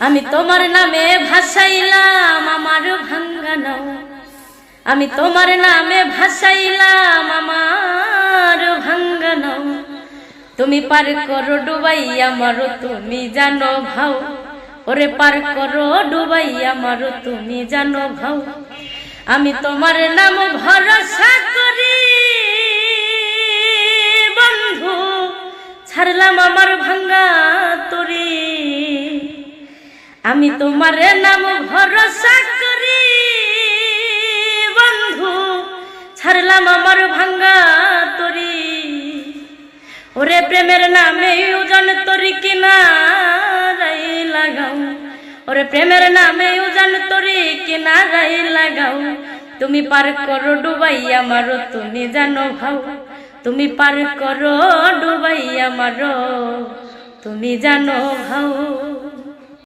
আমি তোমার নামে ভাসাইলাম আমার ভাঙ্গা নাও, আমি তোমার নামে ভাসাইলাম আমার ভাঙ্গা নাও। তুমি পার করো ডুবাই আমারও তুমি জানো ভাও, ওরে পার করো ডুবাই আমারও তুমি জানো ভাও। আমি তোমার নাম ভরসা করি বন্ধু, ছাড়লাম আমার ভাঙ্গা তরি। আমি তোমার নাম ভরসা করি বন্ধু, ছাড়লাম আমার ভাঙ্গা তরি। ওরে প্রেমের নামে উজান তরি কিনারাই লাগাও, ওরে প্রেমের নামে উজান তরি কিনারাই লাগাও। তুমি পার করো ডুবাই আমারও তুমি জানো ভাও, তুমি পার করো ডুবাই আমারও তুমি জানো ভাও।